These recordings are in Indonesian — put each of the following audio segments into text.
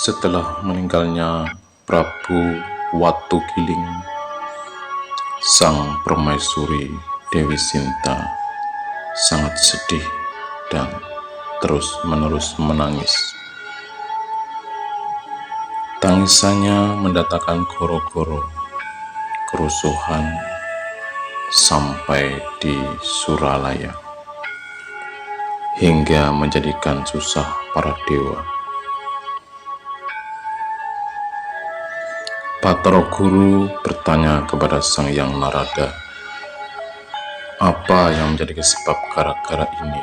Setelah meninggalnya Prabu Watugiling, sang permaisuri Dewi Sinta sangat sedih dan terus-menerus menangis. Tangisannya mendatangkan goro-goro kerusuhan sampai di Suralaya, hingga menjadikan susah para dewa. Batara Guru bertanya kepada Sang Hyang Narada, apa yang menjadi sebab gara-gara ini?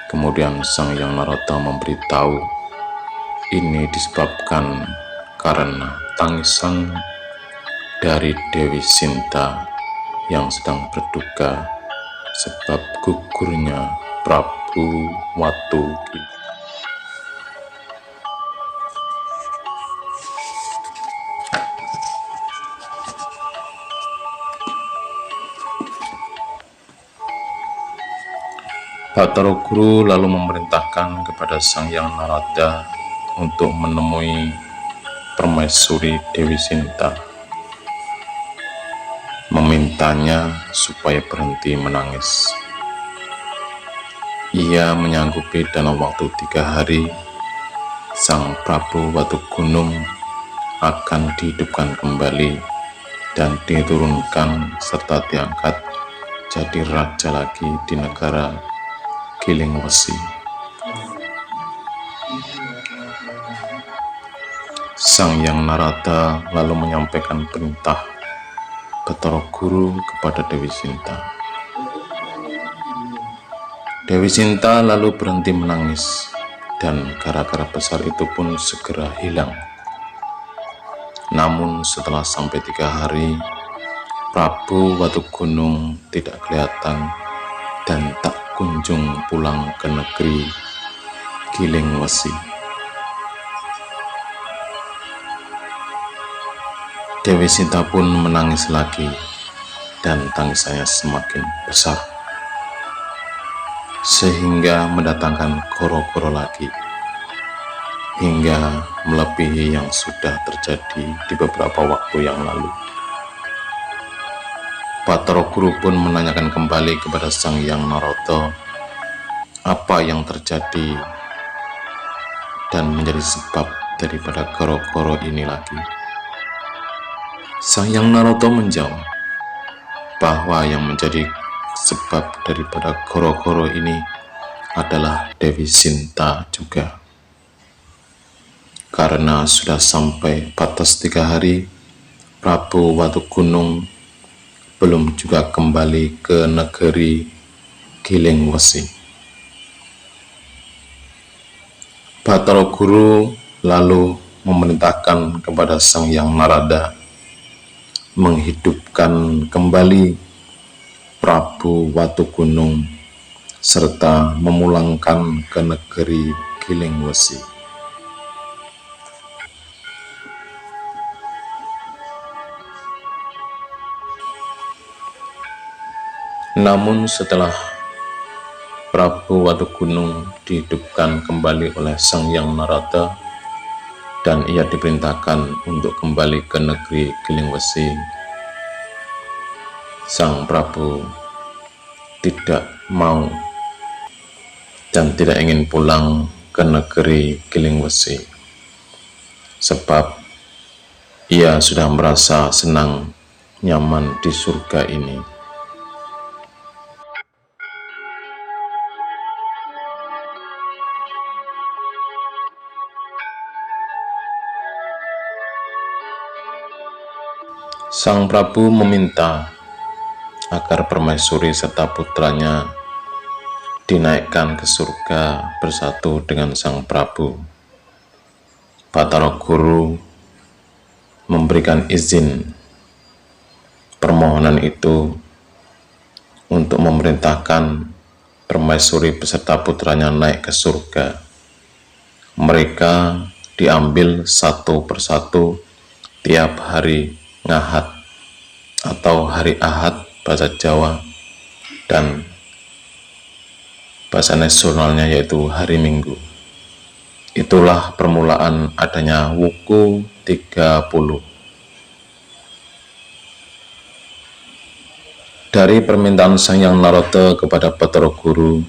Kemudian Sang Hyang Narada memberitahu, ini disebabkan karena tangisan dari Dewi Sinta yang sedang berduka sebab gugurnya Prabu Watugiling. Batara Guru lalu memerintahkan kepada Sang Hyang Narada untuk menemui permaisuri Dewi Sinta, memintanya supaya berhenti menangis. Ia menyanggupi dalam waktu 3 hari Sang Prabu Watugunung akan dihidupkan kembali dan diturunkan serta diangkat jadi raja lagi di negara Gilingwesi. Sang Hyang Narada lalu menyampaikan perintah Batara Guru kepada Dewi Sinta. Dewi Sinta lalu berhenti menangis dan gara-gara besar itu pun segera hilang. Namun setelah sampai 3 hari, Prabu Watugunung tidak kelihatan dan tak kunjung pulang ke negeri Gilingwesi. Dewi Sinta pun menangis lagi dan tangisannya semakin besar, sehingga mendatangkan goro-goro lagi, hingga melebihi yang sudah terjadi di beberapa waktu yang lalu. Batara Guru pun menanyakan kembali kepada Sang Hyang Narada apa yang terjadi dan menjadi sebab daripada goro-goro ini lagi. Sang Hyang Narada menjawab bahwa yang menjadi sebab daripada goro-goro ini adalah Dewi Sinta juga. Karena sudah sampai batas 3 hari, Prabu Watugunung belum juga kembali ke negeri Gilingwesi. Batara Guru lalu memerintahkan kepada Sang Hyang Narada menghidupkan kembali Prabu Watugunung serta memulangkan ke negeri Gilingwesi. Namun setelah Prabu Watugunung dihidupkan kembali oleh Sang Hyang Narada dan ia diperintahkan untuk kembali ke negeri Gilingwesi, Sang Prabu tidak mau dan tidak ingin pulang ke negeri Gilingwesi, sebab ia sudah merasa senang nyaman di surga ini. Sang Prabu meminta agar permaisuri serta putranya dinaikkan ke surga bersatu dengan Sang Prabu. Batara Guru memberikan izin permohonan itu untuk memerintahkan permaisuri beserta putranya naik ke surga. Mereka diambil satu persatu tiap hari Ngahad atau hari Ahad bahasa Jawa, dan bahasa nasionalnya yaitu hari Minggu. Itulah permulaan adanya wuku 30. Dari permintaan Sang Hyang Narada kepada Bathara Guru,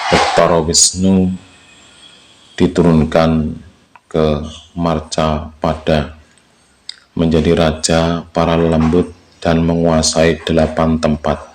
Bathara Wisnu diturunkan ke Marcapada menjadi raja para lembut dan menguasai 8 tempat,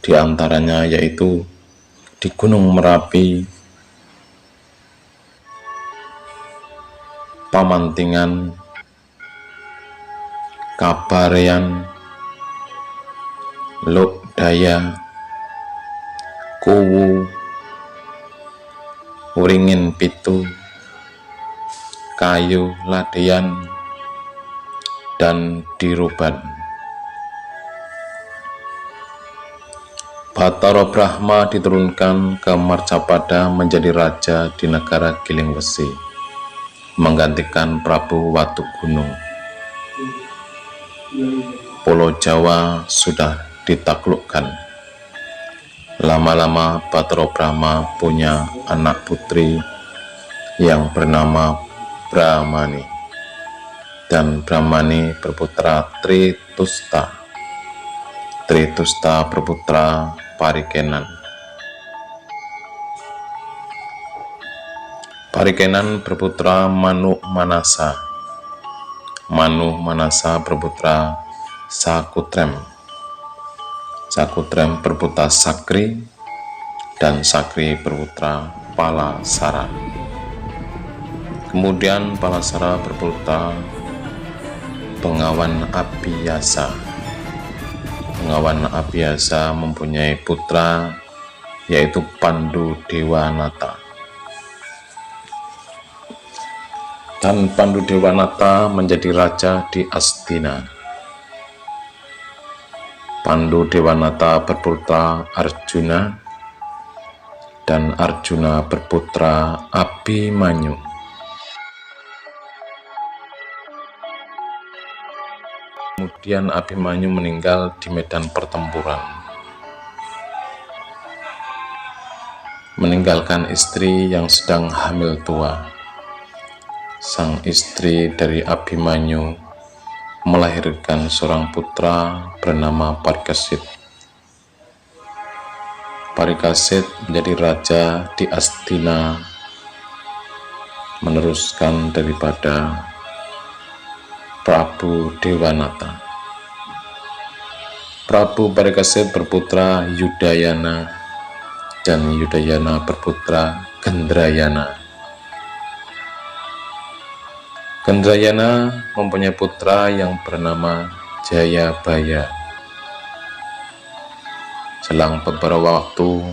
di antaranya yaitu di Gunung Merapi, Pamantingan, Kabarean, Lokdaya, Kuwu, Wringin Pitu, Kayu Ladeyan, dan Diruban. Bathara Brahma diturunkan ke Marcapada menjadi raja di negara Gilingwesi, menggantikan Prabu Watugunung. Pulau Jawa sudah ditaklukkan. Lama-lama Bathara Brahma punya anak putri yang bernama Brahmani, dan Brahmani berputra Tritusta. Tritusta berputra Parikenan. Parikenan berputra Manu Manasa. Manu Manasa berputra Sakutrem. Sakutrem berputra Sakri, dan Sakri berputra Palasara. Kemudian Palasara berputra Bengawan Abiyasa. Bengawan Abiyasa mempunyai putra yaitu Pandu Dewanata. Dan Pandu Dewanata menjadi raja di Astina. Pandu Dewanata berputra Arjuna, dan Arjuna berputra Abhimanyu. Kemudian Abhimanyu meninggal di medan pertempuran, meninggalkan istri yang sedang hamil tua. Sang istri dari Abhimanyu melahirkan seorang putra bernama Parikasit. Parikasit menjadi raja di Astina, meneruskan daripada Prabu Dewanata. Prabu Parikasit berputra Yudayana, dan Yudayana berputra Gendrayana. Gendrayana mempunyai putra yang bernama Jayabaya. Selang beberapa waktu,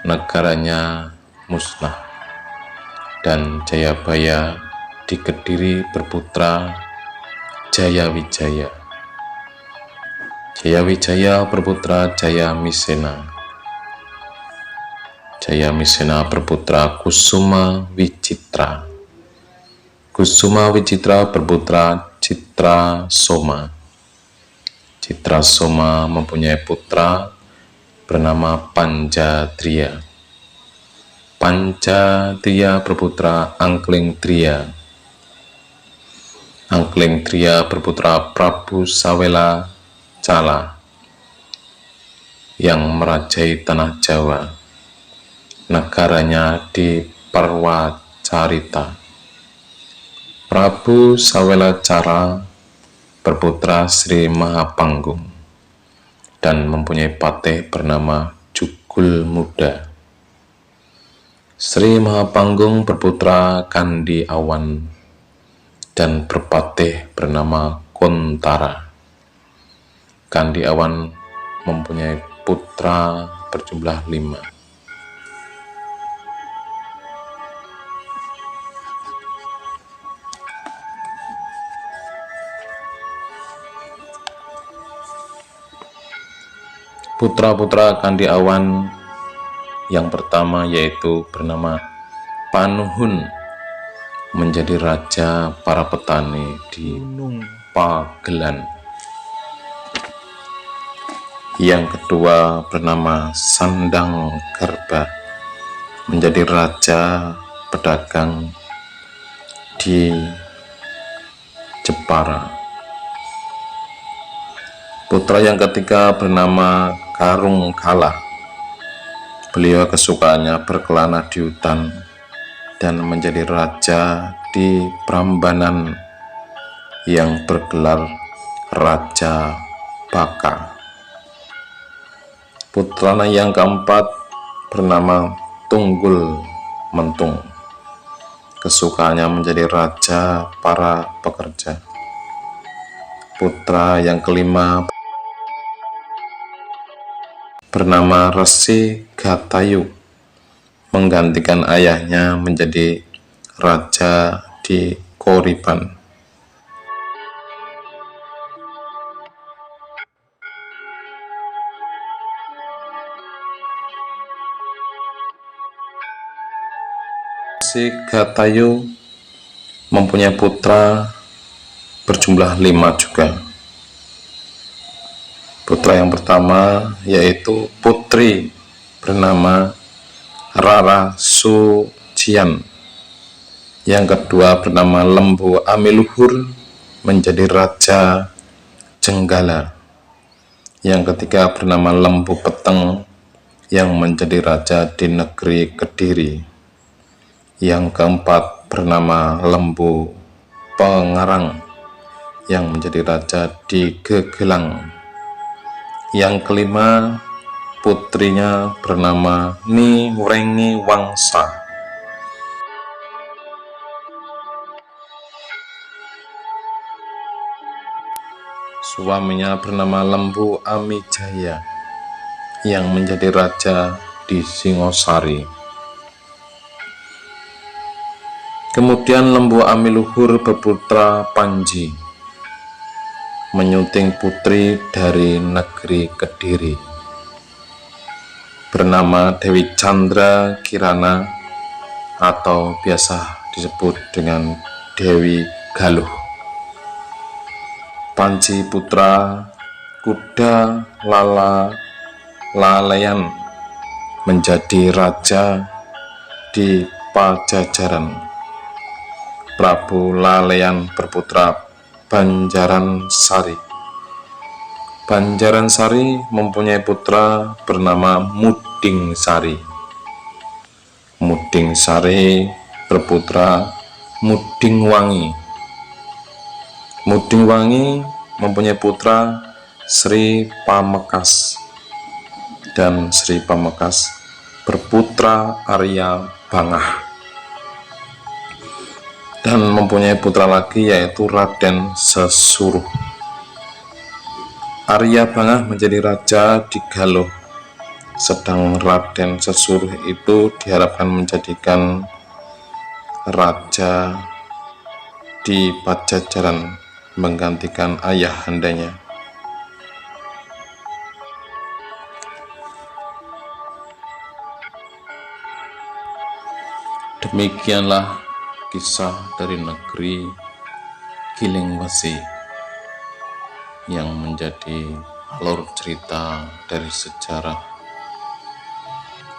negaranya musnah, dan Jayabaya di Kediri berputra Jayawijaya. Jayawijaya berputra Jayamisena. Jayamisena berputra Kusuma Wicitra. Kusuma Wicitra berputra Citra Soma. Citra Soma mempunyai putra bernama Panjadriya. Panjadriya berputra Anklingdriya. Anklingdriya berputra Prabu Sawela Cala yang merajai tanah Jawa. Negaranya di Parwacarita. Prabu Sawela Cala berputra Sri Mahapanggung dan mempunyai patih bernama Jugul Muda. Sri Mahapanggung berputra Kandi Awan dan berpatih bernama Kuntara. Kandi Awan mempunyai putra berjumlah 5. Putra-putra Kandi Awan yang pertama yaitu bernama Panuhun, menjadi raja para petani di Gunung Pagelan. Yang kedua bernama Sandang Garba, menjadi raja pedagang di Jepara. Putra yang ketiga bernama Karung Kala. Beliau kesukaannya berkelana di hutan dan menjadi raja di Prambanan yang bergelar Raja Baka. Putranya yang keempat bernama Tunggul Mentung. Kesukaannya menjadi raja para pekerja. Putra yang kelima bernama Resi Gatayu, menggantikan ayahnya menjadi raja di Koriban. Resi Gatayu mempunyai putra berjumlah 5 juga. Putra yang pertama yaitu putri bernama Rara Sucian. Yang kedua bernama Lembu Amiluhur, menjadi raja Jenggala. Yang ketiga bernama Lembu Peteng, yang menjadi raja di negeri Kediri. Yang keempat bernama Lembu Pengarang, yang menjadi raja di Gegelang. Yang kelima putrinya bernama Ni Wrengi Wangsa. Suaminya bernama Lembu Amijaya, yang menjadi raja di Singosari. Kemudian Lembu Amiluhur berputra Panji, menyunting putri dari negeri Kediri, bernama Dewi Chandra Kirana atau biasa disebut dengan Dewi Galuh. Panji putra Kuda Laleyan menjadi raja di Pajajaran. Prabu Laleyan berputra Banjaran Sari. Banjaran Sari mempunyai putra bernama Muding Sari. Muding Sari berputra Muding Wangi. Muding Wangi mempunyai putra Sri Pamekas, dan Sri Pamekas berputra Arya Bangah, dan mempunyai putra lagi yaitu Raden Sesuruh. Arya Bangah menjadi raja di Galuh, sedang Raden Sesuruh itu diharapkan menjadikan raja di Pajajaran, menggantikan ayahandanya. Demikianlah kisah dari negeri Gilengwesi yang menjadi alur cerita dari sejarah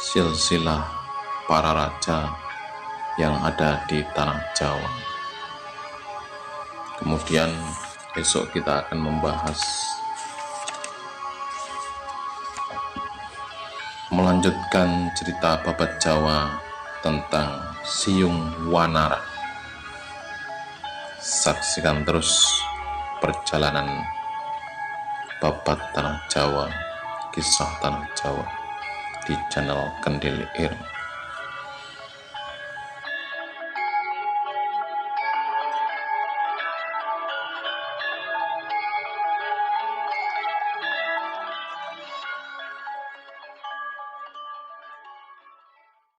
silsilah para raja yang ada di tanah Jawa. Kemudian besok kita akan melanjutkan cerita Babat Jawa tentang Siung Wanara. Saksikan terus perjalanan Babat Tanah Jawa, kisah Tanah Jawa di channel Kendil Ireng.